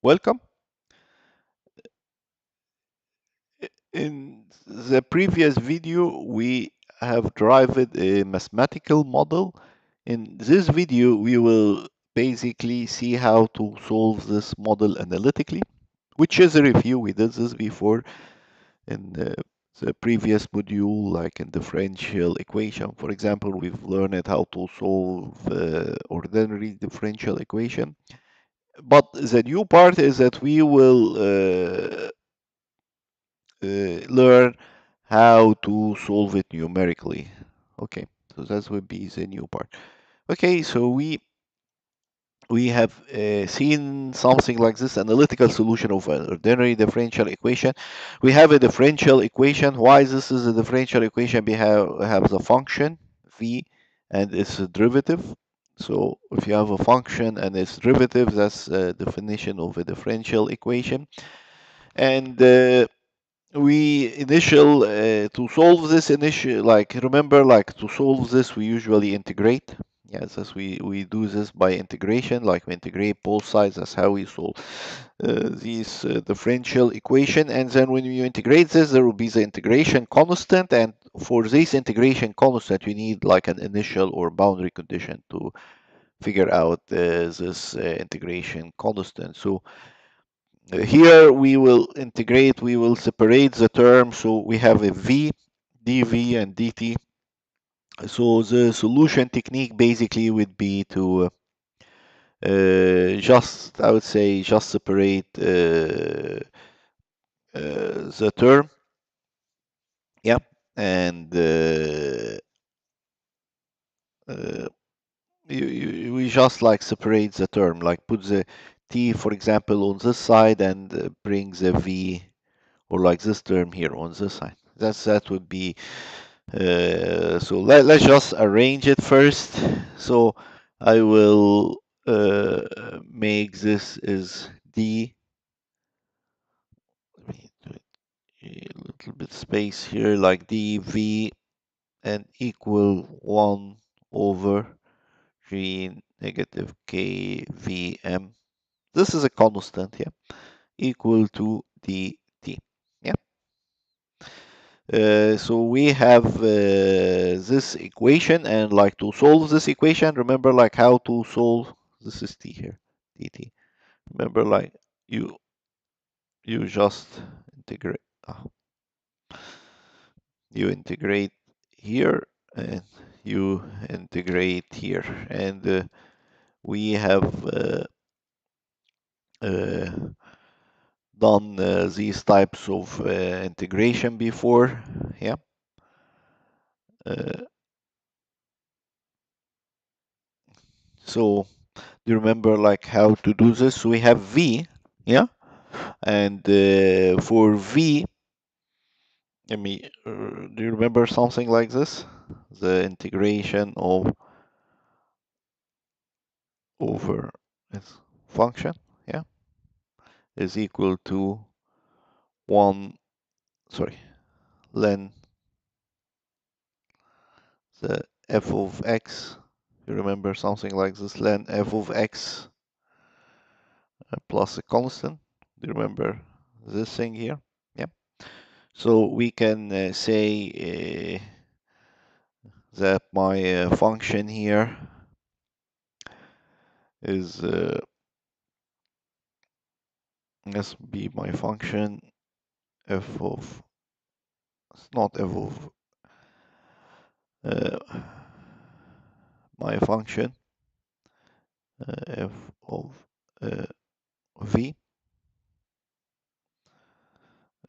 Welcome. In the previous video, we have derived a mathematical model. In this video, we will basically see how to solve this model analytically, which is a review. We did this before in the previous module, like in differential equation. For example, we've learned how to solve ordinary differential equation. But the new part is that we will learn how to solve it numerically. Okay, so that would be the new part. Okay, so we have seen something like this analytical solution of an ordinary differential equation. We have a differential equation. Why this is a differential equation? We have the function v and its derivative. So if you have a function and its derivative, that's a definition of a differential equation. And we initial to solve this initial, like, remember, like, to solve this we usually integrate. Yes, as we do this by integration, like we integrate both sides. That's how we solve these differential equation. And then when you integrate this, there will be the integration constant, and for this integration constant you need like an initial or boundary condition to figure out this integration constant. So here we will integrate, we will separate the term, so we have a v, dv and dt. So the solution technique basically would be to just, I would say, just separate the term, yeah, and uh, we just like separate the term, like put the t, for example, on this side and bring the v, or like this term here on this side. That would be so let's just arrange it first. So I will make this is d. Let me do it a little bit space here, like dv and equal 1 over 3 negative kvm. This is a constant, yeah, equal to dt. Yeah. So we have this equation, and like to solve this equation, remember like how to solve, this is t here, dt. Remember, like you just integrate, you integrate here and you integrate here, and we have uh, done these types of integration before, yeah. Uh, so do you remember like how to do this? So we have v, yeah, and for v, let me do you remember something like this? The integration of over its function, yeah, is equal to 1, sorry, len the f of x. You remember something like this, len f of x plus a constant. Do you remember this thing here? Yeah. So we can say that my function here is let's be my function f of, it's not f of uh, my function f of v,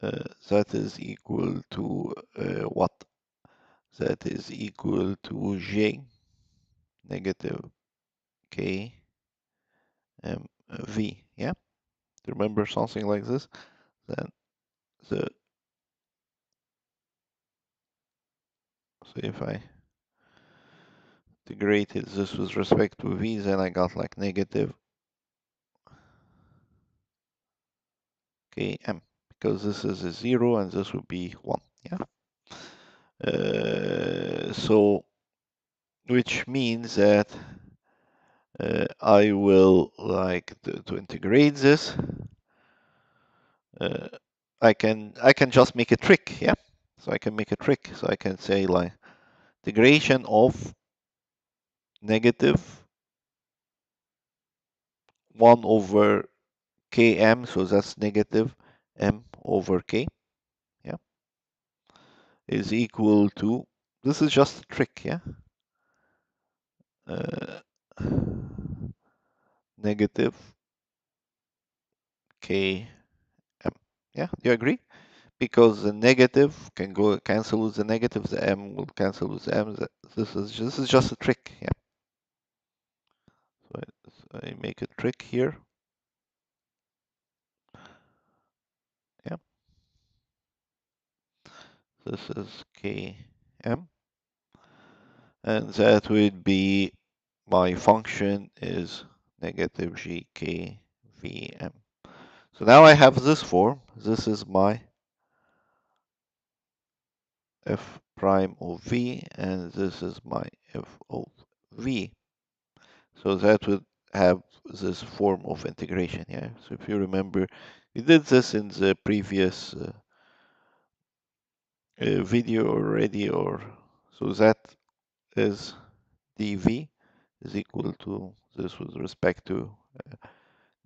that is equal to what? That is equal to j negative k m v. Yeah, remember something like this. Then the, so if I integrated this with respect to v, then I got like negative km, because this is a 0 and this would be 1. Yeah. So which means that I will like to integrate this. uh, I can just make a trick, yeah. So I can make a trick. So I can say like integration of negative 1 over km, so that's negative m over k, yeah, is equal to, this is just a trick, yeah, uh, negative km, yeah, do you agree? Because the negative can go cancel with the negative, the m will cancel with the m. This is just a trick, yeah. So I make a trick here, yeah. This is km, and that would be my function is negative gkvm. So now I have this form. This is my f prime of v, and this is my f of v. So that would have this form of integration, yeah. So if you remember, we did this in the previous video already, or so that is dv is equal to this with respect to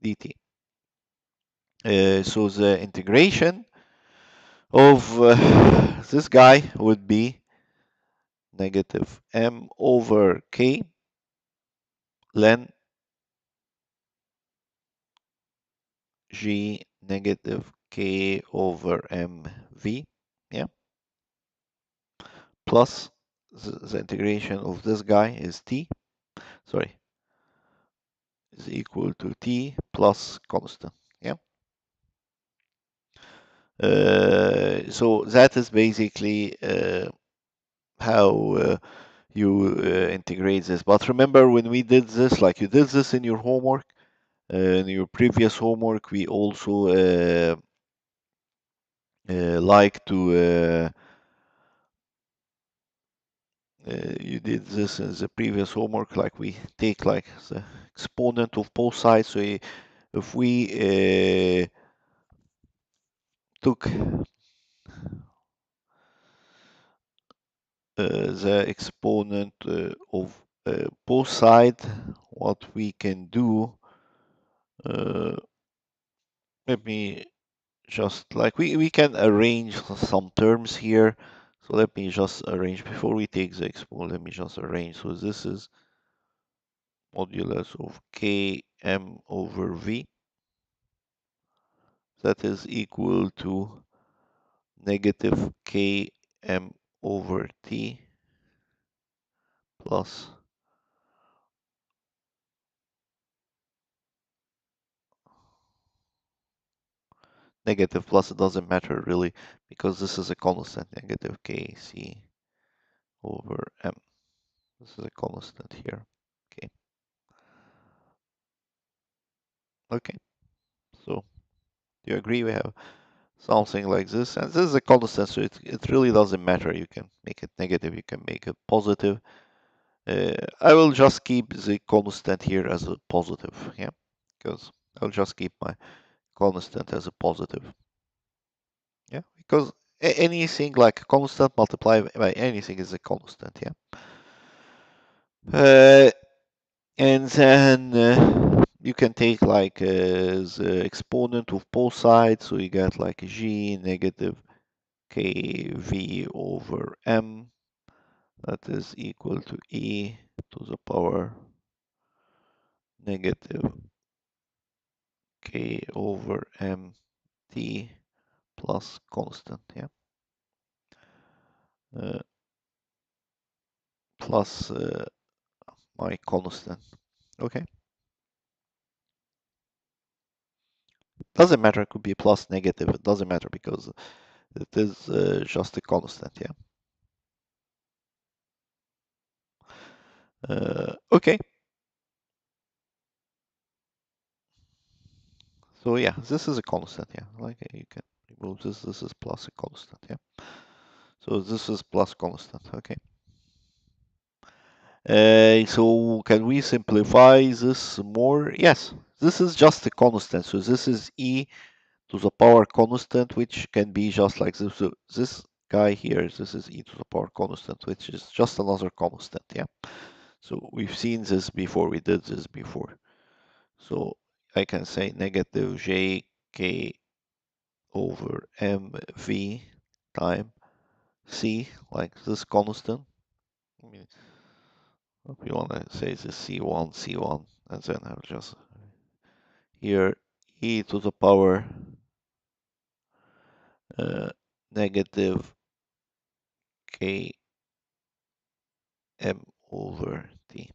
dt. So the integration of this guy would be negative m over k len g negative k over mv, yeah, plus the integration of this guy is t, sorry, is equal to t plus constant, yeah. So that is basically how you integrate this. But remember when we did this, like you did this in your homework, in your previous homework, we also like to you did this in the previous homework, like we take like the exponent of both sides. So if we took the exponent of both sides, what we can do, uh, let me just like we can arrange some terms here. So let me just arrange before we take the exponent. Let me just arrange. So this is modulus of km over v. That is equal to negative km over t plus negative plus, it doesn't matter really because this is a constant, negative kc over m. This is a constant here. Okay. Okay. So do you agree we have something like this? And this is a constant, so it really doesn't matter. You can make it negative, you can make it positive. I will just keep the constant here as a positive, yeah, because I'll just keep my constant as a positive, yeah, because anything like a constant multiplied by anything is a constant, yeah. And then you can take like the exponent of both sides, so you get like g negative kv over m, that is equal to e to the power negative k over m t plus constant, yeah, uh, plus my constant. Okay, doesn't matter. It could be plus negative. It doesn't matter because it is just a constant, yeah. Okay, so yeah, this is a constant, yeah. Like you can remove this. This is plus a constant, yeah. So this is plus constant. Okay. So can we simplify this more? Yes, this is just a constant. So this is e to the power constant, which can be just like this. So this guy here, this is e to the power constant, which is just another constant, yeah? So we've seen this before, we did this before. So I can say negative jk over mv time c, like this constant. I mean, if you want to say this c1, and then I'll just here e to the power negative k m over t.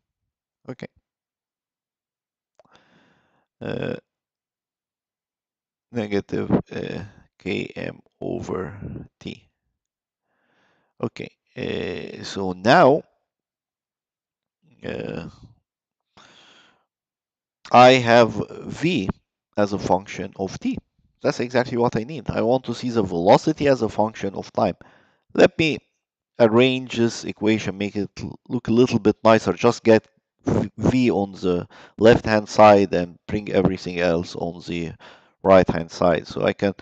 Okay. Uh, negative km over t. Okay. So now uh, I have v as a function of t. That's exactly what I need. I want to see the velocity as a function of time. Let me arrange this equation, make it look a little bit nicer. Just get v on the left hand side and bring everything else on the right hand side. So I can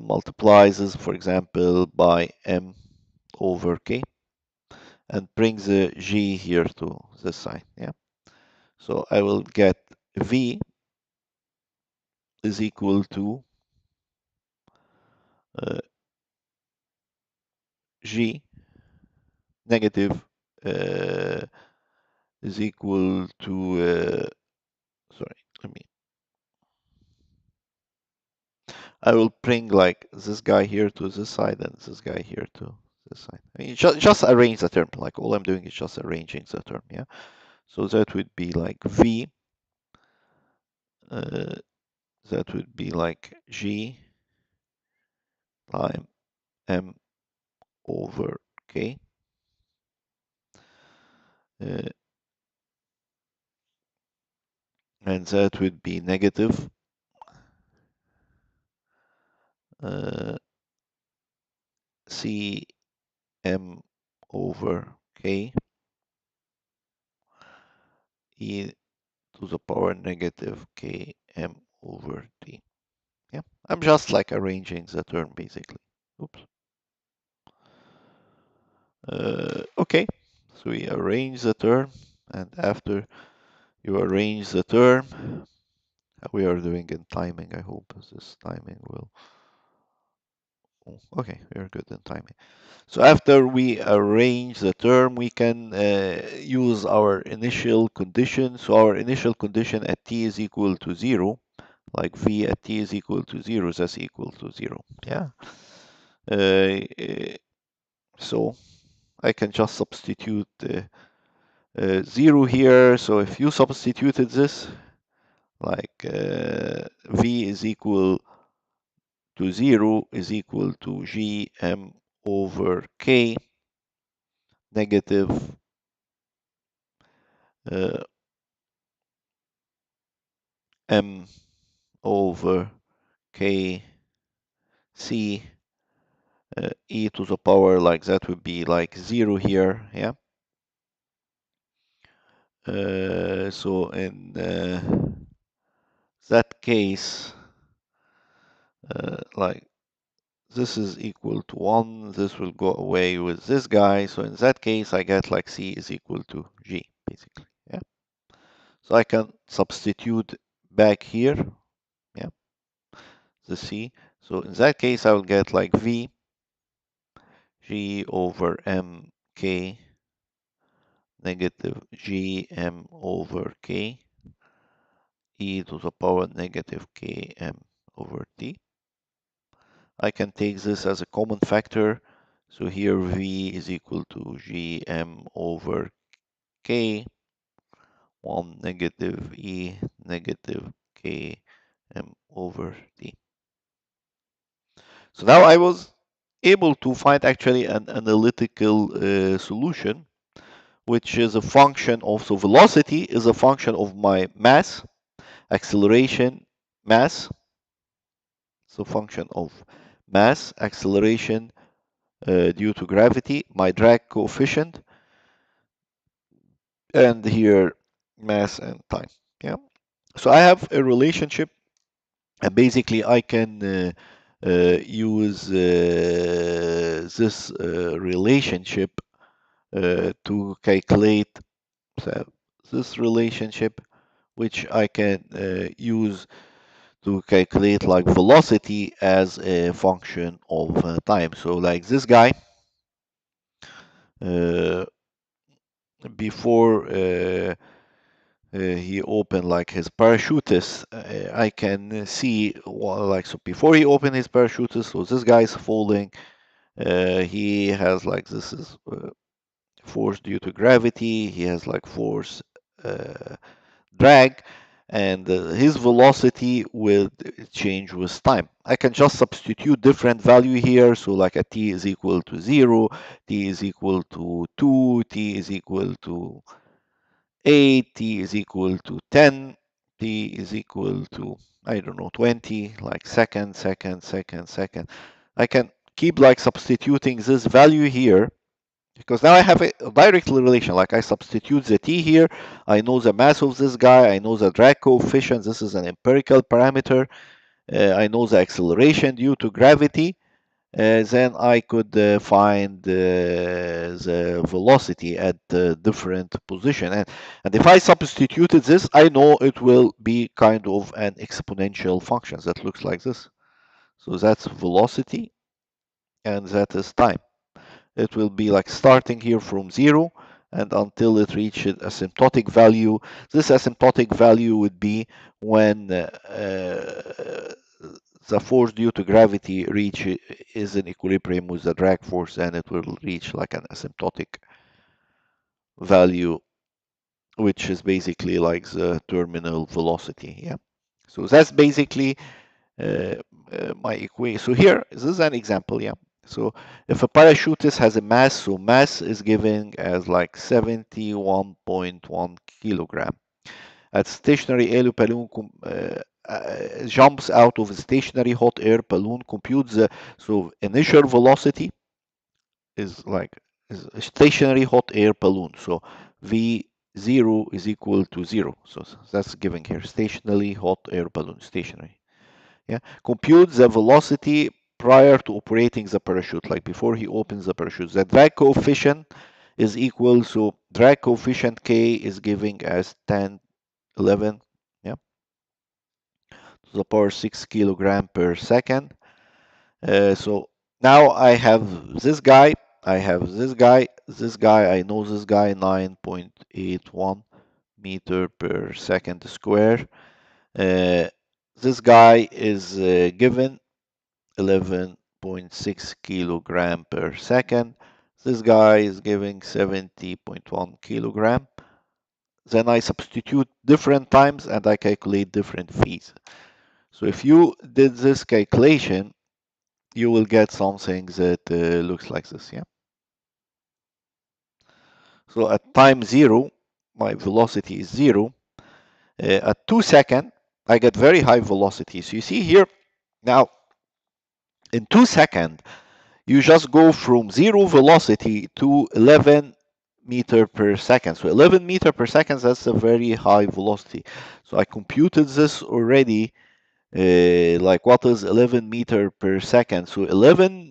multiply this, for example, by m over k and bring the g here to this side. Yeah. So I will get v is equal to uh, g negative uh, is equal to sorry, let me. I will bring like this guy here to this side and this guy here to this side. I mean, just arrange the term. Like all I'm doing is just arranging the term. Yeah. So that would be like v. That would be like g time m over k. Uh, and that would be negative c m over k e to the power negative k m over t. Yeah, I'm just like arranging the term basically. Oops. Okay, so we arrange the term, and after you arrange the term, we are doing in timing. I hope this timing will. Oh, okay, we are good in timing. So after we arrange the term, we can use our initial condition. So our initial condition at t is equal to 0, like v at t is equal to 0, that's equal to 0. Yeah. So I can just substitute 0 here. So if you substituted this, like v is equal to 0 is equal to gm over k negative uh, m over k c e to the power, like that would be like 0 here, yeah. So in that case, like this is equal to 1, this will go away with this guy. So in that case, I get like c is equal to g, basically, yeah. So I can substitute back here, yeah, the c. So in that case, I will get like v g over m k negative g m over k e to the power negative k m over t. I can take this as a common factor. So here v is equal to g m over k 1 negative e negative k m over t. So now I was able to find actually an analytical solution, which is a function of, so velocity is a function of my mass, acceleration, mass. So function of mass, acceleration due to gravity, my drag coefficient, and here mass and time. Yeah. So I have a relationship And basically I can use this relationship to calculate so this relationship, which I can use to calculate like velocity as a function of time. So like this guy, uh, before he opened like his parachutist, I can see well, like so before he opened his parachutist, so this guy is falling. He has like this is force due to gravity. He has like force drag, and his velocity will change with time. I can just substitute different value here. So like a t is equal to 0, t is equal to 2, t is equal to 8, t is equal to 10, t is equal to, I don't know, 20, like second, second, second, second. I can keep like substituting this value here because now I have a direct relation. Like I substitute the t here, I know the mass of this guy, I know the drag coefficient, this is an empirical parameter, I know the acceleration due to gravity, then I could find the velocity at different position. And if I substituted this, I know it will be kind of an exponential function that looks like this. So that's velocity and that is time. It will be like starting here from 0 and until it reaches asymptotic value. This asymptotic value would be when the force due to gravity is in equilibrium with the drag force, and it will reach like an asymptotic value, which is basically like the terminal velocity. Yeah. So that's basically uh, my equation. So here, this is an example. Yeah. So if a parachutist has a mass, so mass is given as like 71.1 kilogram. At stationary air balloon jumps out of a stationary hot air balloon, computes the so initial velocity is like is a stationary hot air balloon. So V0 is equal to 0. So that's given here. Stationary hot air balloon, stationary. Yeah. Compute the velocity prior to operating the parachute, like before he opens the parachute. The drag coefficient is equal, so drag coefficient K is giving as 10, 11, yeah, to the power 6 kilogram per second. So now I have this guy, I have this guy, I know this guy 9.81 meter per second square. Uh, this guy is given 11.6 kilogram per second. This guy is giving 70.1 kilogram. Then I substitute different times and I calculate different fees. So if you did this calculation, you will get something that looks like this, yeah? So at time 0, my velocity is 0. At 2 seconds, I get very high velocity. So you see here, now in 2 seconds, you just go from 0 velocity to 11 meter per second. So 11 meter per second, that's a very high velocity. So I computed this already. Like what is 11 meter per second? So 11,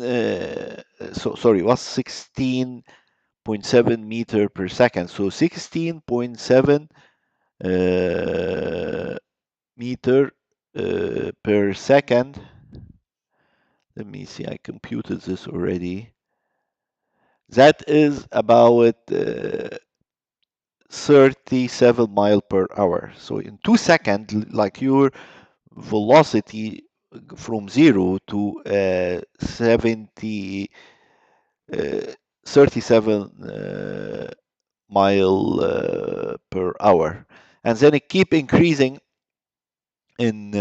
sorry, what's 16.7 meter per second? So 16.7 meter per second. Let me see, I computed this already. That is about 37 mile per hour. So in 2 seconds, like your velocity from 0 to 37 mile per hour, and then it keep increasing in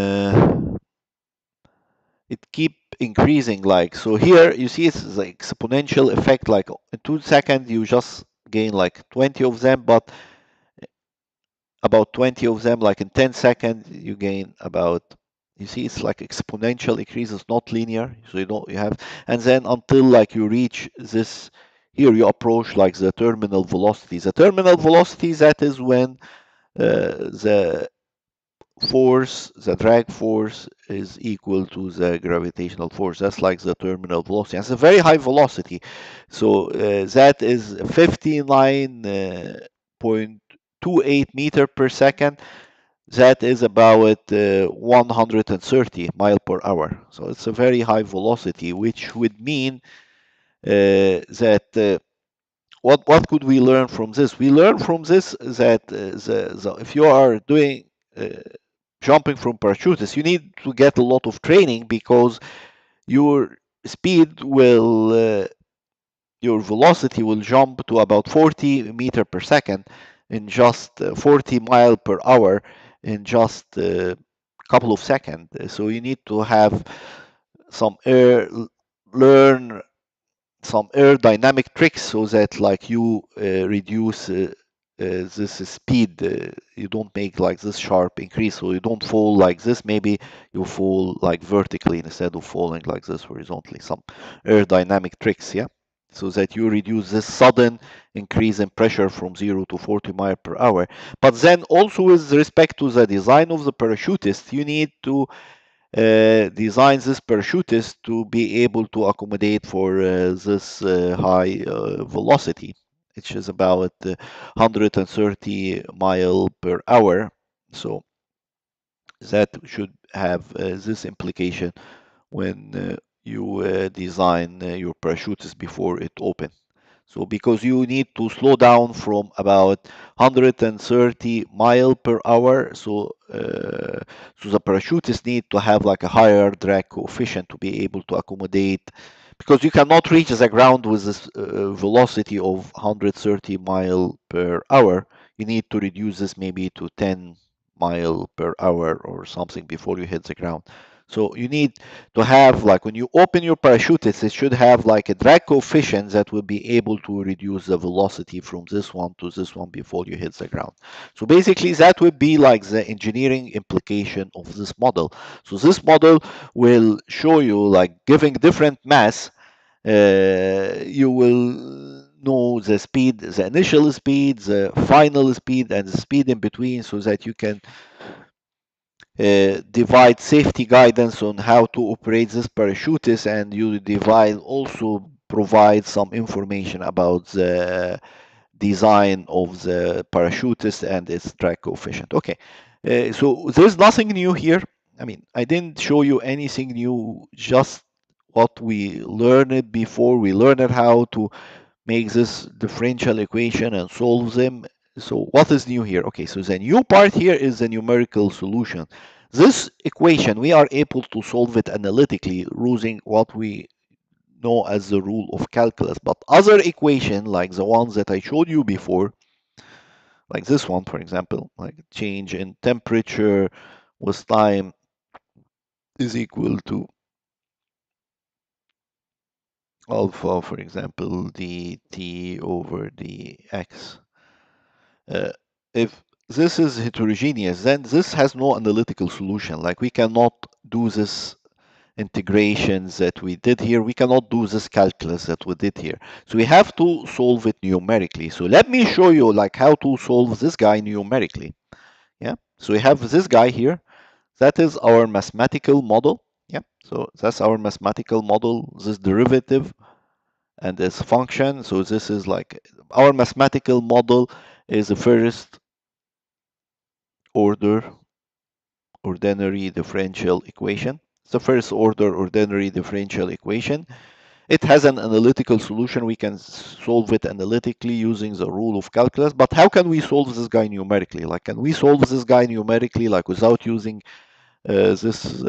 it keep increasing like so. Here you see it's the exponential effect. Like in 2 seconds you just gain like 20 of them, but about 20 of them, like in 10 seconds you gain about, you see it's like exponential increase, it's not linear. So you have, and then until like you reach this, here you approach like the terminal velocity. The terminal velocity, that is when the force, the drag force is equal to the gravitational force. That's like the terminal velocity. It's a very high velocity. So that is 59.28 meter per second. That is about 130 mile per hour. So it's a very high velocity, which would mean that what could we learn from this? We learn from this that if you are doing jumping from parachutes, you need to get a lot of training because your speed will your velocity will jump to about 40 meter per second in just 40 mile per hour in just a couple of seconds. So you need to have some air learn some aerodynamic tricks so that like you reduce this speed. You don't make like this sharp increase, so you don't fall like this. Maybe you fall like vertically instead of falling like this horizontally. Some aerodynamic tricks, yeah, so that you reduce this sudden increase in pressure from 0 to 40 mile per hour. But then also with respect to the design of the parachutist, you need to designs this parachutist to be able to accommodate for this high velocity, which is about 130 mile per hour. So that should have this implication when you design your parachutist before it opens. So because you need to slow down from about 130 mile per hour, so the parachutists need to have like a higher drag coefficient to be able to accommodate, because you cannot reach the ground with this velocity of 130 mile per hour. You need to reduce this maybe to 10 mile per hour or something before you hit the ground. So you need to have like when you open your parachutist, it should have like a drag coefficient that will be able to reduce the velocity from this one to this one before you hit the ground. So basically that would be like the engineering implication of this model. So this model will show you like giving different mass, you will know the speed, the initial speed, the final speed, and the speed in between, so that you can divide safety guidance on how to operate this parachutist, and you divide also provide some information about the design of the parachutist and its drag coefficient. Okay, so there's nothing new here. I mean, I didn't show you anything new, just what we learned before. We learned how to make this differential equation and solve them. So what is new here? Okay, so the new part here is the numerical solution. This equation, we are able to solve it analytically using what we know as the rule of calculus. But other equation, like the ones that I showed you before, like this one, for example, like change in temperature with time is equal to alpha, for example, dt over dx. If this is heterogeneous, then this has no analytical solution. Like we cannot do this integrations that we did here. We cannot do this calculus that we did here. So we have to solve it numerically. So let me show you like how to solve this guy numerically. Yeah. So we have this guy here. That is our mathematical model. Yeah. So that's our mathematical model, this derivative and this function. So this is like our mathematical model is the first order ordinary differential equation. It's the first order ordinary differential equation. It has an analytical solution. We can solve it analytically using the rule of calculus. But how can we solve this guy numerically? Like, can we solve this guy numerically, like without using this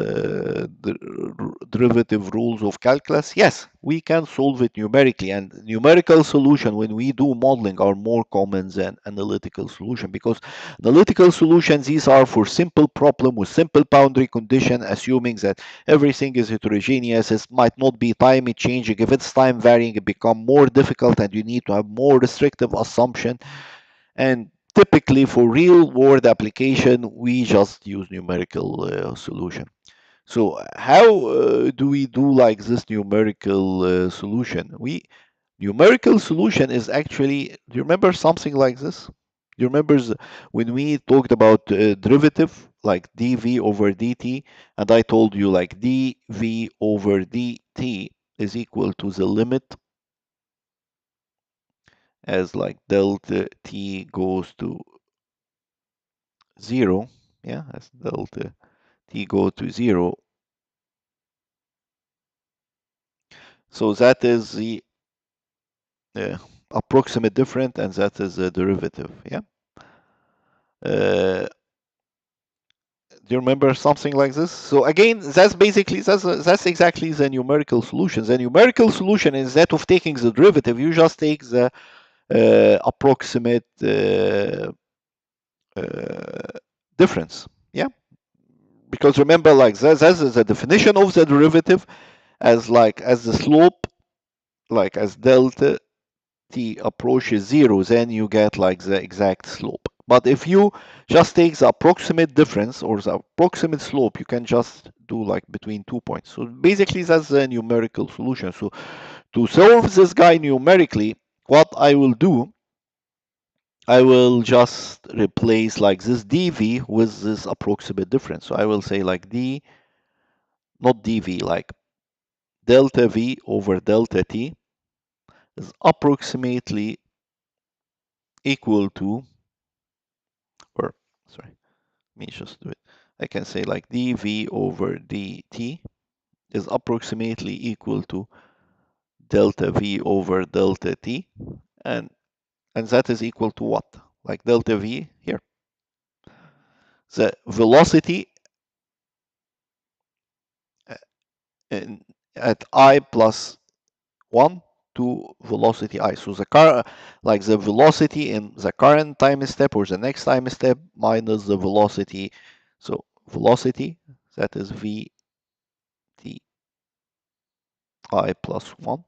derivative rules of calculus? Yes, we can solve it numerically, and numerical solution when we do modeling are more common than analytical solution, because analytical solutions, these are for simple problem with simple boundary condition, assuming that everything is heterogeneous. It might not be time changing. If it's time varying, it become more difficult and you need to have more restrictive assumption. And typically for real world application, we just use numerical solution. So how do we do like this numerical solution? We numerical solution is actually, do you remember something like this? You remember when we talked about derivative, like dv over dt, and I told you like dv over dt is equal to the limit as like delta t goes to 0, yeah, as delta t go to 0. So that is the uh, approximate difference, and that is the derivative, yeah. Uh, do you remember something like this? So again, that's basically that's exactly the numerical solution. The numerical solution, instead of taking the derivative, you just take the approximate difference. Yeah, because remember, like that's the definition of the derivative as like as the slope, like as delta t approaches 0, then you get like the exact slope. But if you just take the approximate difference or the approximate slope, you can just do like between 2 points. So basically that's the numerical solution. So to solve this guy numerically, what I will do, I will just replace like this dv with this approximate difference. So I will say like not dv, like delta v over delta t is approximately equal to, or sorry, let me just do it. I can say like dv over dt is approximately equal to delta v over delta t, and that is equal to what? Like delta v here. The velocity at I plus 1 to velocity I. So the car, like the velocity in the current time step or the next time step minus the velocity. So velocity, that is v t I plus 1,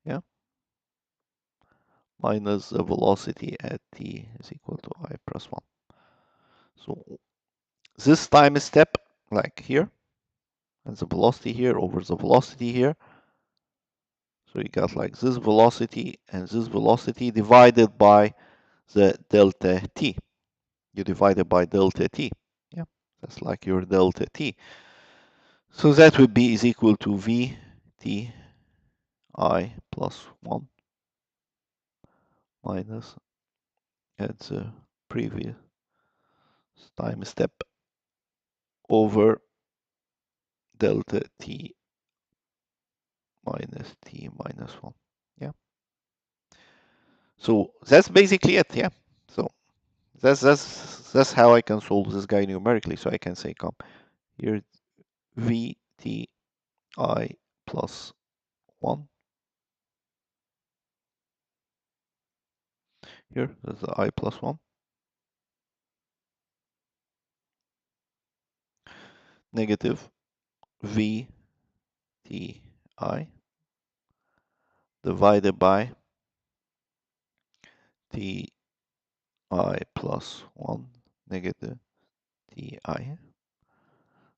yeah, minus the velocity at t is equal to I plus 1. So this time step, like here, and the velocity here over the velocity here. So you got like this velocity and this velocity divided by the delta t. You divide it by delta t. Yeah, that's like your delta t. So that would be is equal to v t I plus 1 minus at the previous time step over delta t minus t minus 1. Yeah. So that's basically it. Yeah. So that's how I can solve this guy numerically. So I can say come here v t I plus 1. Here, that's the I plus 1. Negative v t I divided by t I plus 1 negative ti.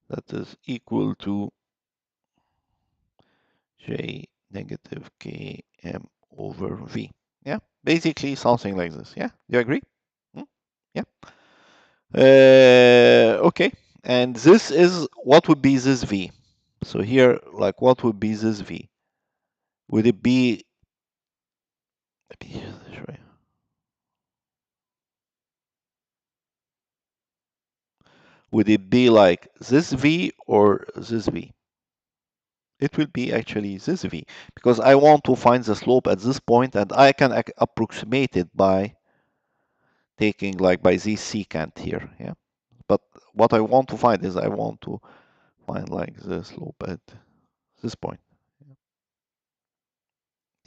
That is equal to j negative km over v. Yeah, basically something like this. Yeah, you agree? Hmm? Yeah. Okay, and this is what would be this v. So here, like, what would be this v? Would it be? Would it be like this v or this v? It will be actually this v, because I want to find the slope at this point, and I can approximate it by taking like by this secant here, yeah. But what I want to find is I want to find like the slope at this point,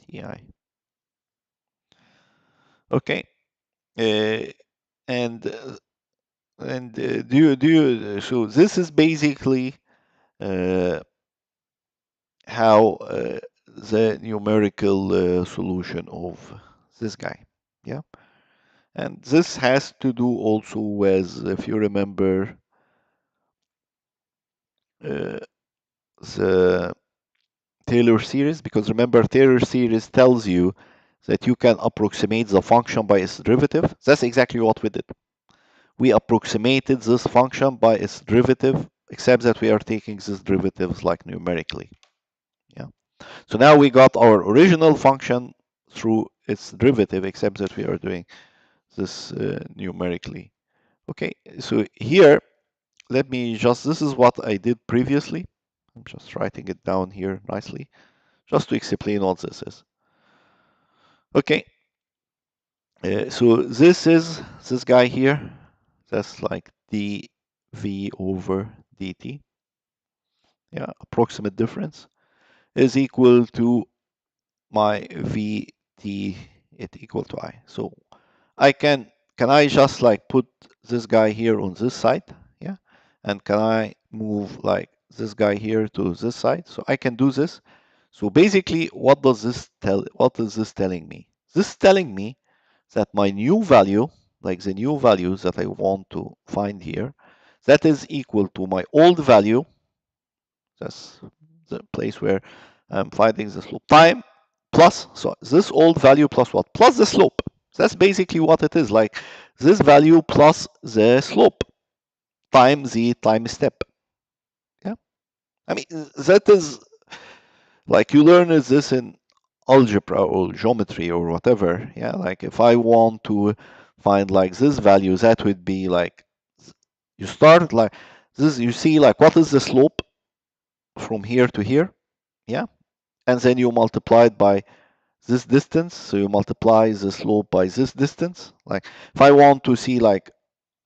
ti. Okay, uh, and so this is basically uh, how the numerical solution of this guy, yeah. And this has to do also with, if you remember, the Taylor series, because remember Taylor series tells you that you can approximate the function by its derivative. That's exactly what we did. We approximated this function by its derivative, except that we are taking these derivatives like numerically. Yeah. So now we got our original function through its derivative, except that we are doing this numerically. Okay, so here, let me just, this is what I did previously. I'm just writing it down here nicely, just to explain what this is. Okay, so this is this guy here. That's like dv over dt. Yeah, approximate difference is equal to my vt it equal to I. So I can I just like put this guy here on this side, yeah, and can I move like this guy here to this side? So I can do this. So basically, what does this tell? What is this telling me? This is telling me that my new value, like the new values that I want to find here, that is equal to my old value. That's the place where I'm finding the slope time plus, so this old value plus what? Plus the slope. That's basically what it is, like this value plus the slope times the time step. Yeah, I mean, that is like you learn this in algebra or geometry or whatever. Yeah, like if I want to find like this value, that would be like you start like this, you see like what is the slope from here to here, yeah, and then you multiply it by this distance, so you multiply the slope by this distance. Like if I want to see like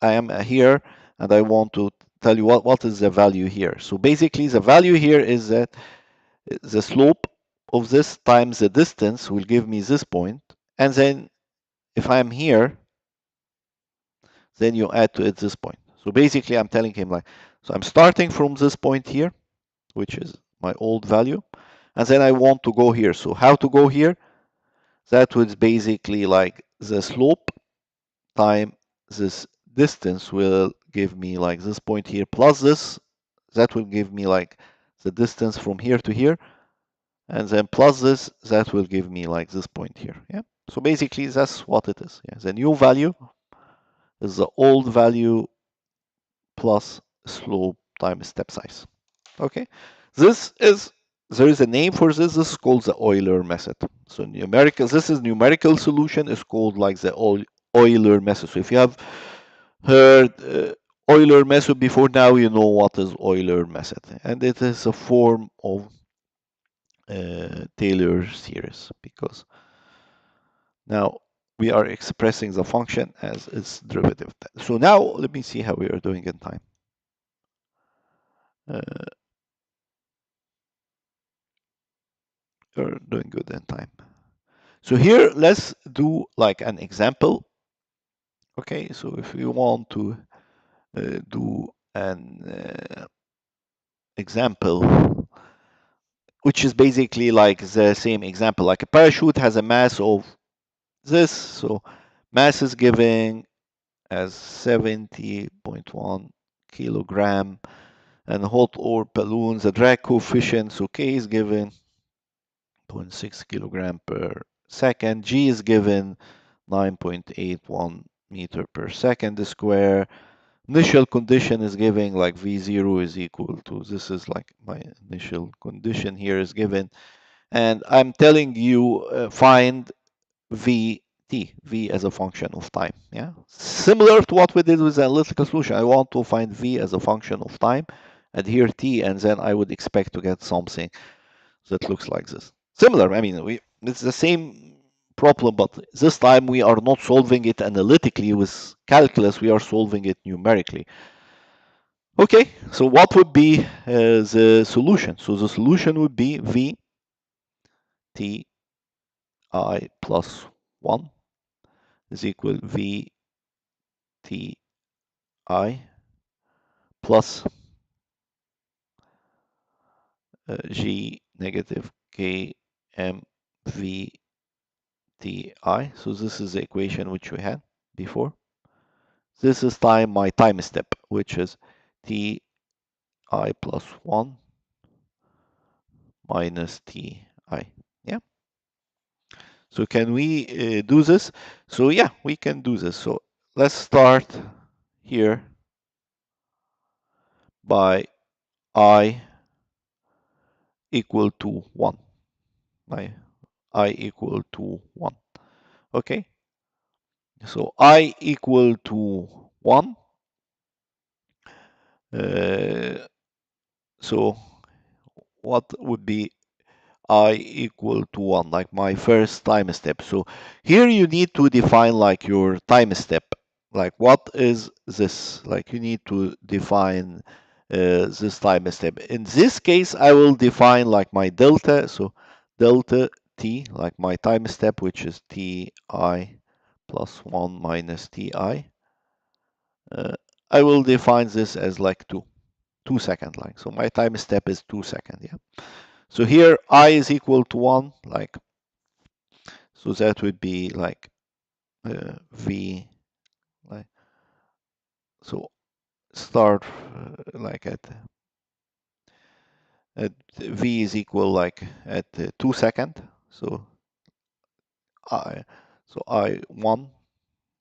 I am here and I want to tell you what is the value here. So basically the value here is that the slope of this times the distance will give me this point, and then if I'm here, then you add to it this point. So basically I'm telling him like, so I'm starting from this point here, which is my old value, and then I want to go here. So how to go here? That was basically like the slope time this distance will give me like this point here plus this, that will give me like the distance from here to here, and then plus this, that will give me like this point here. Yeah, so basically that's what it is. Yeah, the new value is the old value plus slope times step size. Okay, this is, there is a name for this. This is called the Euler method. So numerical, this is numerical solution is called like the Euler method. So if you have heard Euler method before, now you know what is Euler method, and it is a form of Taylor series, because now we are expressing the function as its derivative. So now let me see how we are doing in time. You're doing good in time. So here, let's do like an example. Okay, so if we want to do an example, which is basically like the same example, like a parachute has a mass of this, so mass is given as 70.1 kilogram, and hot air balloon, the drag coefficient, so K is given 0.6 kilogram per second, G is given 9.81 meter per second square. Initial condition is given like V0 is equal to, this is like my initial condition here is given, and I'm telling you find Vt, V as a function of time. Yeah, similar to what we did with the analytical solution. I want to find V as a function of time, and here T, and then I would expect to get something that looks like this. Similar, I mean, it's the same problem, but this time we are not solving it analytically with calculus, we are solving it numerically. Okay, so what would be the solution? So the solution would be V T I plus 1 is equal V T I plus G negative K M V T I. So this is the equation which we had before. This is my time step, which is T I plus 1 minus T I. Yeah. So can we do this? So yeah, we can do this. So let's start here by I equal to 1. I equal to 1. Okay, so I equal to 1. Uh, so what would be I equal to 1, like my first time step? So here you need to define like your time step. Like what is this? Like you need to define this time step. In this case, I will define like my delta. So delta t, like my time step, which is ti plus 1 minus ti. I will define this as like 2 second, like, so my time step is 2 seconds. Yeah, so here I is equal to 1, like, so that would be like v, like, so start like at v is equal like at 2 second. So I, so I 1,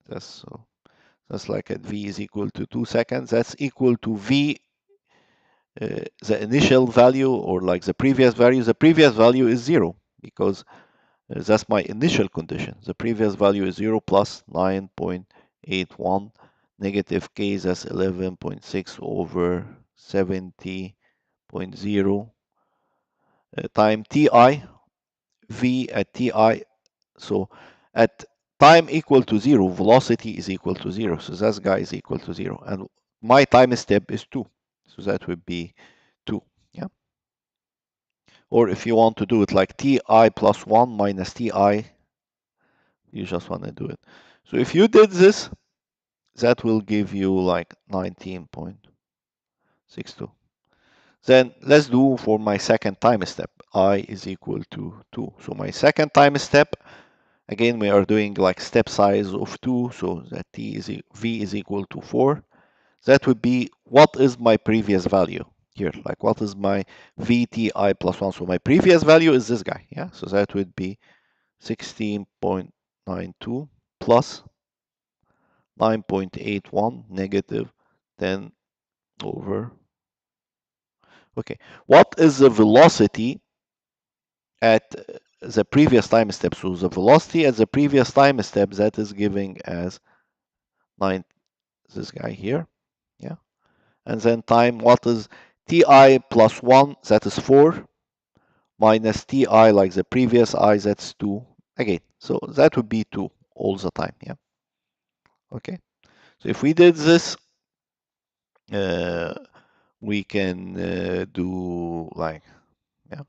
that's, so that's like at v is equal to 2 seconds. That's equal to v, the initial value, or like the previous value. The previous value is 0 because that's my initial condition. The previous value is 0 plus 9.81 negative k, that's 11.6 over 70.0 time ti, v at ti. So at time equal to 0, velocity is equal to 0. So that guy is equal to 0. And my time step is 2. So that would be 2. Yeah. Or if you want to do it like ti plus 1 minus ti, you just want to do it. So if you did this, that will give you like 19.62. Then let's do for my second time step. I is equal to 2. So my second time step, again, we are doing like step size of 2. So that v is equal to 4. That would be, what is my previous value here? Like, what is my vti plus 1? So my previous value is this guy. Yeah. So that would be 16.92 plus 9.81 negative 10 over. Okay, what is the velocity at the previous time step? So the velocity at the previous time step, that is giving as 9, this guy here. Yeah, and then time, what is ti plus 1? That is 4 minus ti, like the previous I, that's 2 again. So that would be 2 all the time. Yeah. Okay, so if we did this, we can do like, yeah,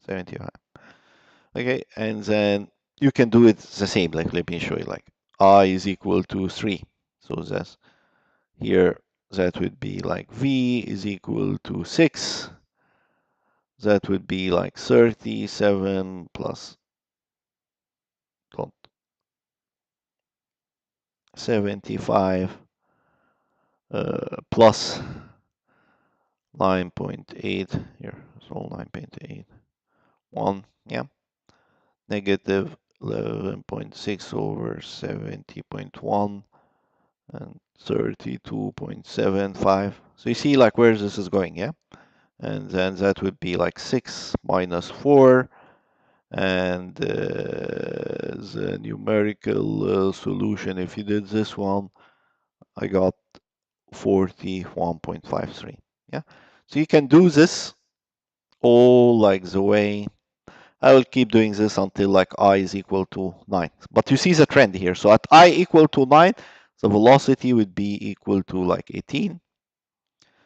75. Okay, and then you can do it the same. Like, let me show you. Like, I is equal to 3. So that's here. That would be like v is equal to 6. That would be like 37 plus 75 plus 9.8 here. So 9.81. Yeah. Negative 11.6 over 70.1 and 32.75. So you see like where this is going, yeah? And then that would be like 6 minus 4, and the numerical solution, if you did this one, I got 41.53. Yeah, so you can do this all like the way. I will keep doing this until like I is equal to 9. But you see the trend here. So at I equal to 9, the velocity would be equal to like 18.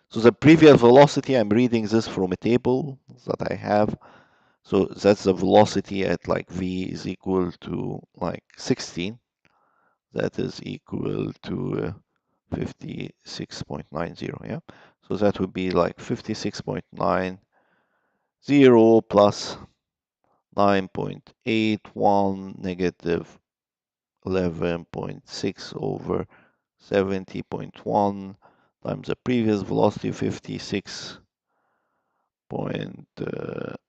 So the previous velocity, I'm reading this from a table that I have. So that's the velocity at like v is equal to like 16. That is equal to 56.90, yeah? So that would be like 56.90 plus 9.81 negative 11.6 over 70.1 times the previous velocity, 56.90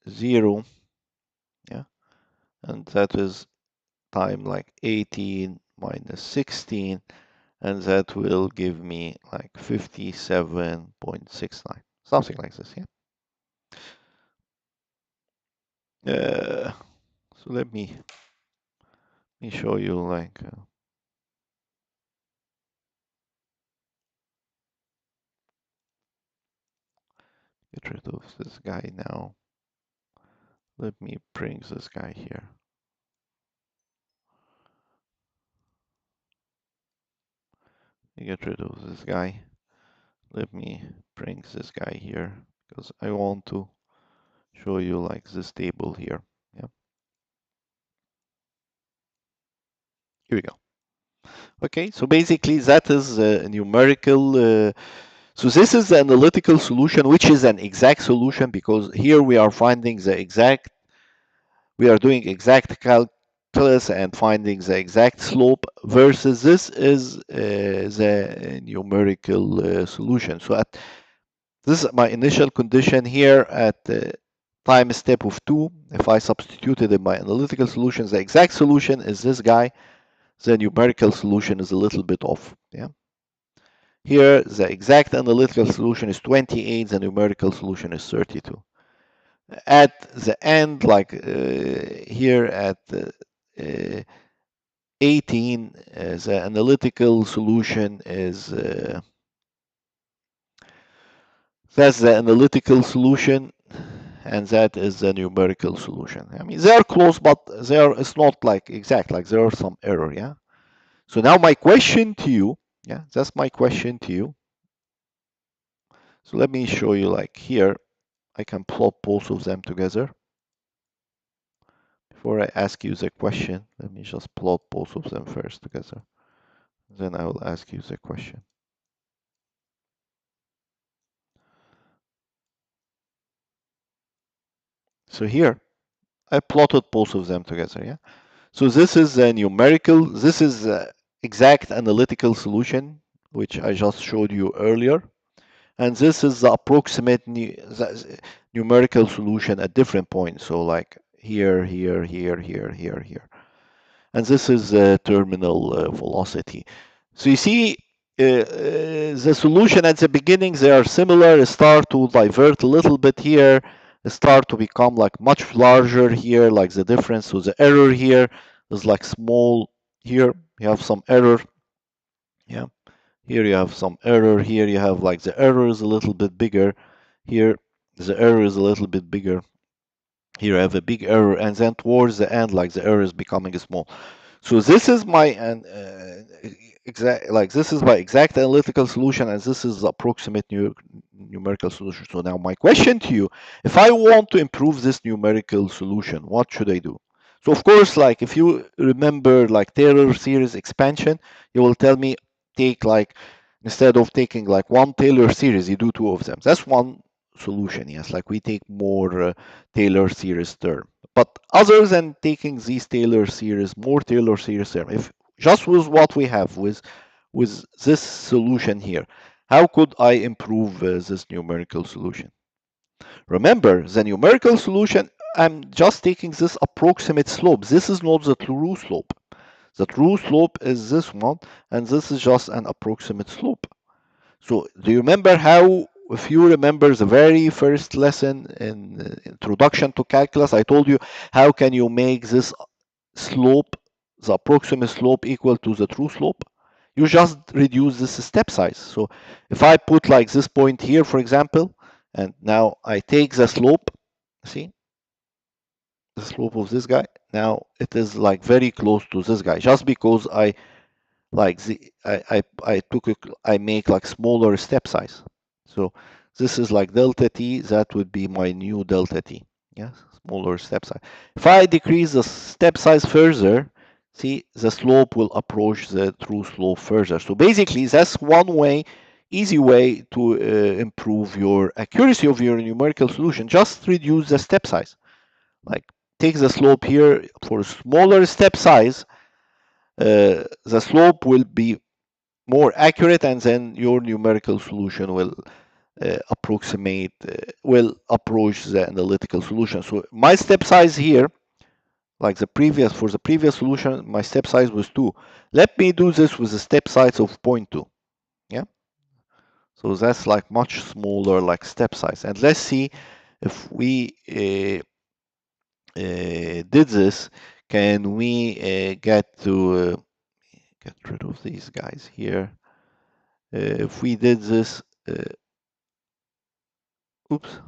0, yeah, and that is time like 18 minus 16, and that will give me like 57.69, something like this, yeah. So let me show you like get rid of this guy now. Let me bring this guy here. Get rid of this guy. Let me bring this guy here because I want to show you like this table here. Yeah, here we go. Okay, so basically that is a numerical. So this is the analytical solution, which is an exact solution because here we are finding the exact. We are doing exact calculus and finding the exact slope versus this is the numerical solution. So at this is my initial condition here at the time step of 2. If I substituted in my analytical solution, the exact solution is this guy. The numerical solution is a little bit off. Yeah. Here, the exact analytical solution is 28. The numerical solution is 32. At the end, like here at 18, the analytical solution is that's the analytical solution, and that is the numerical solution. I mean, they are close, but it's not like exact, like there are some error, yeah? So now my question to you, yeah, that's my question to you. So let me show you like here, I can plot both of them together. Before I ask you the question, let me just plot both of them first together. Then I will ask you the question. So here, I plotted both of them together, yeah? So this is a numerical, this is the exact analytical solution, which I just showed you earlier. And this is the approximate the numerical solution at different points. So like here, here, here, here, here, here. And this is terminal velocity. So you see, the solution at the beginning, they are similar, start to divert a little bit here, start to become like much larger here, like the difference. So the error here is like small. Here you have some error. Yeah. Here you have some error. Here you have like the error is a little bit bigger. Here the error is a little bit bigger. Here I have a big error, and then towards the end, like the error is becoming small. So this is my exact like this is my exact analytical solution, and this is the approximate numerical solution. So now my question to you, if I want to improve this numerical solution, what should I do? So of course, like if you remember like Taylor series expansion, you will tell me take like instead of taking like one Taylor series, you do two of them. That's one solution. Yes, like we take more Taylor series term. But other than taking these Taylor series, more Taylor series term, if just with what we have with this solution here, how could I improve this numerical solution? Remember, the numerical solution, I'm just taking this approximate slope. This is not the true slope. The true slope is this one, and this is just an approximate slope. So do you remember how, if you remember the very first lesson in Introduction to Calculus, I told you how can you make this slope, the approximate slope equal to the true slope? You just reduce this step size. So if I put like this point here, for example, and now I take the slope, see, the slope of this guy, now it is like very close to this guy, just because I like I took a, I make like smaller step size. So this is like delta t, that would be my new delta t. Yeah, smaller step size. If I decrease the step size further, see the slope will approach the true slope further. So basically that's one way, easy way to improve your accuracy of your numerical solution. Just reduce the step size. Like take the slope here for smaller step size, the slope will be more accurate, and then your numerical solution will approximate, will approach the analytical solution. So my step size here, like for the previous solution, my step size was 2. Let me do this with a step size of 0.2. Yeah. So that's like much smaller, like step size. And let's see if we did this, can we get rid of these guys here? If we did this, oops.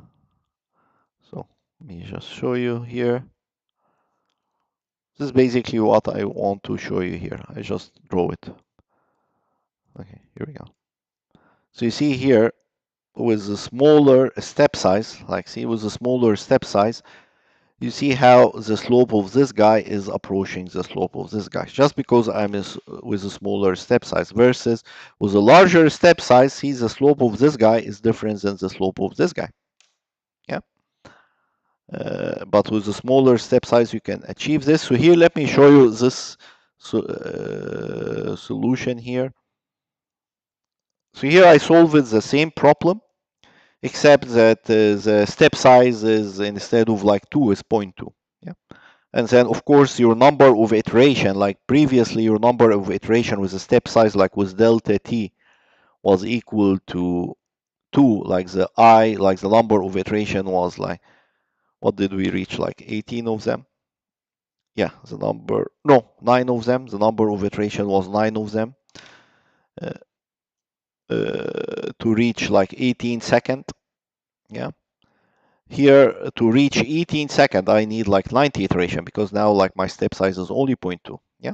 So let me just show you here. This is basically what I want to show you here. I just draw it. Okay, here we go. So you see here with a smaller step size, like see with a smaller step size, you see how the slope of this guy is approaching the slope of this guy, just because I'm with a smaller step size, versus with a larger step size, see the slope of this guy is different than the slope of this guy. Yeah. But with a smaller step size, you can achieve this. So here, let me show you this solution here. So here I solved the same problem, except that the step size is, instead of like 2, is 0.2. Yeah. And then, of course, your number of iteration, like previously, your number of iteration with a step size, like with delta t, was equal to 2. Like the number of iteration was like, what did we reach? Like 18 of them. Yeah, the number, no, 9 of them. The number of iteration was 9 of them uh, to reach like 18 second. Yeah. Here, to reach 18 second, I need like 90 iteration, because now like my step size is only 0.2. Yeah.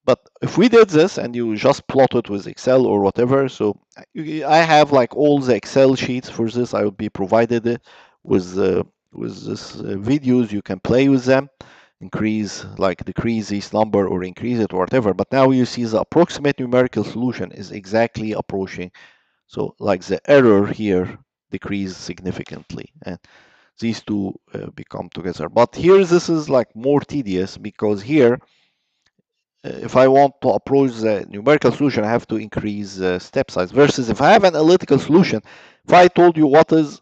But if we did this and you just plot it with Excel or whatever, so I have like all the Excel sheets for this. I will be provided it with this videos. You can play with them, decrease this number or increase it or whatever. But now you see the approximate numerical solution is exactly approaching. So like the error here decreased significantly, and these two become together. But here this is like more tedious, because here if I want to approach the numerical solution, I have to increase step size. Versus if I have an analytical solution, if I told you what is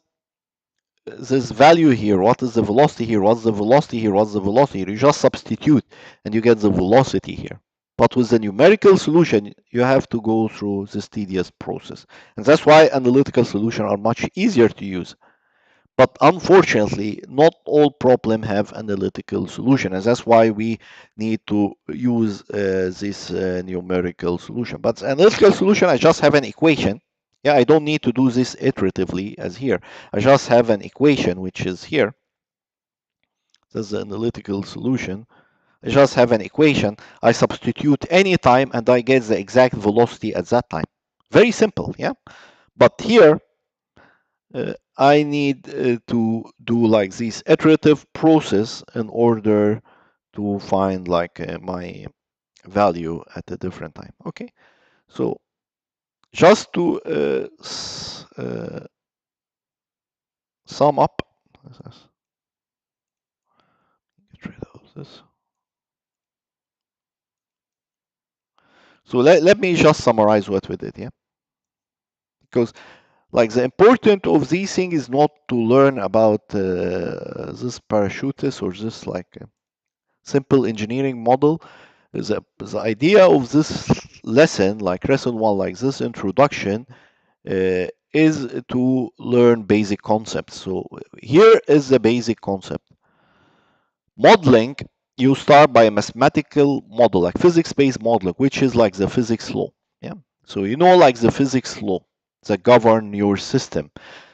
this value here, what is the velocity here, what's the velocity here, what's the velocity here, you just substitute and you get the velocity here. But with the numerical solution, you have to go through this tedious process. And that's why analytical solutions are much easier to use. But unfortunately, not all problems have analytical solution, and that's why we need to use this numerical solution. But analytical solution, I just have an equation. Yeah, I don't need to do this iteratively as here. I just have an equation, which is here. That's the analytical solution. I just have an equation. I substitute any time, and I get the exact velocity at that time. Very simple, yeah? But here, I need to do like this iterative process in order to find like my value at a different time. Okay, so just to sum up, let's get rid of this. So let me just summarize what we did, yeah? Because like the important of these things is not to learn about this parachutist or this like simple engineering model. The idea of this lesson, like lesson 1, like this introduction, is to learn basic concepts. So here is the basic concept. Modeling, you start by a mathematical model, like physics-based modeling, which is like the physics law. Yeah. So you know, like the physics law that govern your system.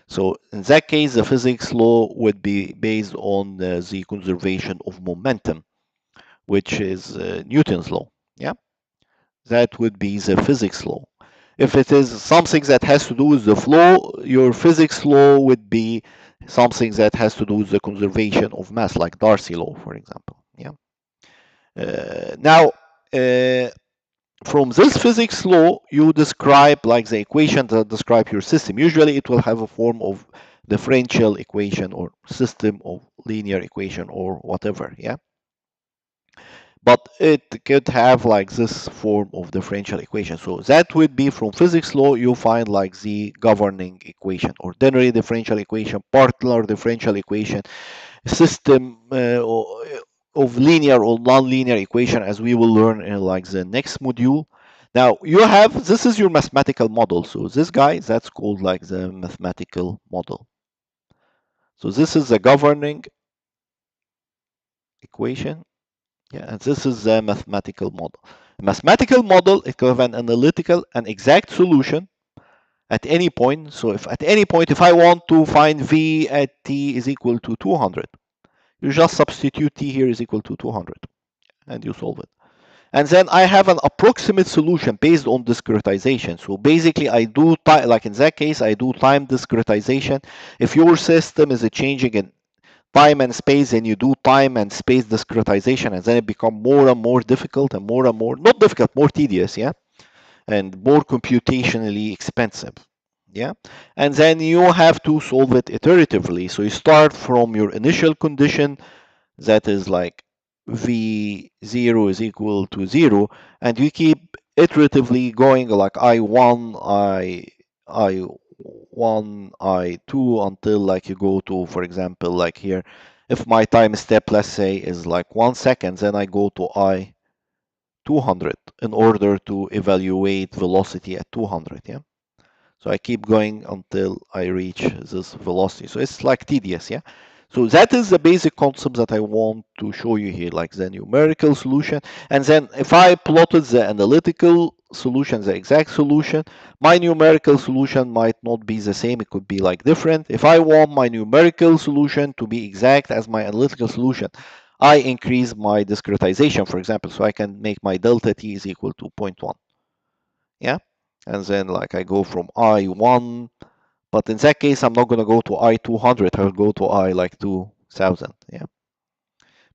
So in that case, the physics law would be based on the conservation of momentum, which is Newton's law. Yeah, that would be the physics law. If it is something that has to do with the flow, your physics law would be something that has to do with the conservation of mass, like Darcy law, for example. Yeah. Now, from this physics law, you describe like the equation that describe your system. Usually, it will have a form of differential equation or system of linear equation or whatever. Yeah. but it could have like this form of differential equation. So that would be from physics law, you find like the governing equation, ordinary differential equation, partial differential equation, system of linear or non-linear equation, as we will learn in like the next module. Now you have, this is your mathematical model. So this guy, that's called like the mathematical model. So this is the governing equation. Yeah, and this is the mathematical model. A mathematical model, it could have an analytical and exact solution at any point. So if at any point, if I want to find v at t is equal to 200, you just substitute t here is equal to 200 and you solve it. And then I have an approximate solution based on discretization. So basically I do, like in that case, I do time discretization. If your system is changing in time and space, and you do time and space discretization, and then it become more and more difficult and more, not difficult, more tedious, yeah, and more computationally expensive, yeah. And then you have to solve it iteratively. So you start from your initial condition, that is like v0 is equal to 0, and you keep iteratively going like I1, I1, I2 until like you go to, for example, like here, if my time step, let's say, is like 1 second, then I go to I200 in order to evaluate velocity at 200, yeah. So I keep going until I reach this velocity. So it's like tedious, yeah. So that is the basic concept that I want to show you here, like the numerical solution. And then if I plotted the analytical solution, the exact solution, my numerical solution might not be the same. It could be like different. If I want my numerical solution to be exact as my analytical solution, I increase my discretization, for example, so I can make my delta t is equal to 0.1. Yeah. And then like I go from I1, but in that case, I'm not going to go to I200. I will go to I like 2000. Yeah.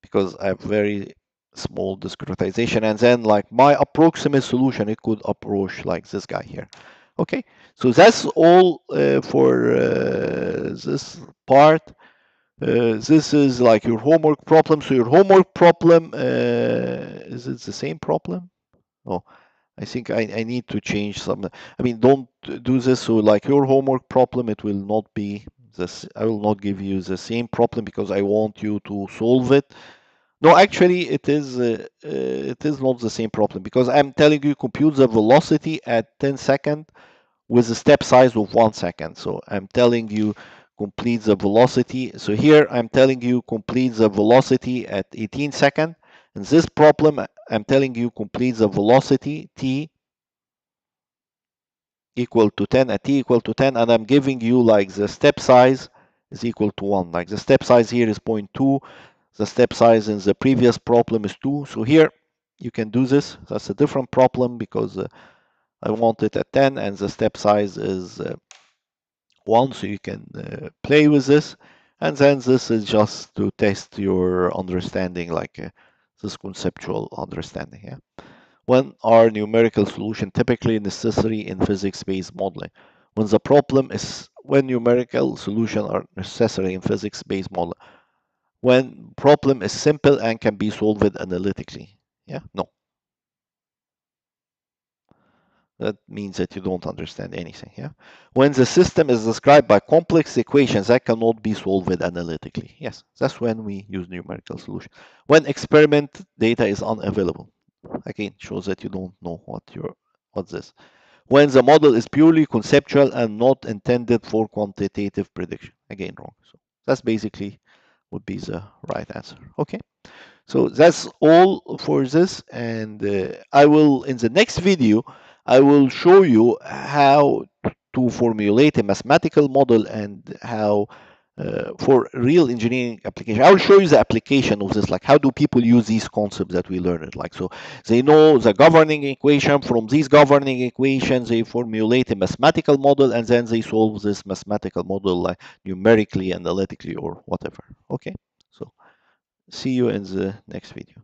Because I have very small discretization. And then like my approximate solution, it could approach like this guy here. Okay. So that's all for this part. This is like your homework problem. So your homework problem, is it the same problem? Oh, I think I need to change some. I mean, don't do this. So like your homework problem, it will not be this. I will not give you the same problem because I want you to solve it. No, actually, it is not the same problem because I'm telling you compute the velocity at 10 seconds with a step size of 1 second. So I'm telling you complete the velocity. So here I'm telling you complete the velocity at 18 seconds. In this problem, I'm telling you complete the velocity t equal to 10 at t equal to 10, and I'm giving you like the step size is equal to 1. Like the step size here is 0.2. The step size in the previous problem is 2. So here you can do this. That's a different problem because I want it at 10 and the step size is 1. So you can play with this. And then this is just to test your understanding, like this conceptual understanding. Yeah. When are numerical solutions typically necessary in physics-based modeling? When the problem is when numerical solutions are necessary in physics-based modeling. When problem is simple and can be solved analytically. Yeah, no. That means that you don't understand anything. Yeah. When the system is described by complex equations that cannot be solved analytically. Yes, that's when we use numerical solution. When experiment data is unavailable. Again, shows that you don't know what's this. When the model is purely conceptual and not intended for quantitative prediction. Again, wrong. So that's basically would be the right answer. Okay. So that's all for this, and I will in the next video I will show you how to formulate a mathematical model and how for real engineering application. I will show you the application of this, like how do people use these concepts that we learned. Like so they know the governing equation. From these governing equations they formulate a mathematical model and then they solve this mathematical model like numerically, analytically, or whatever. Okay, so see you in the next video.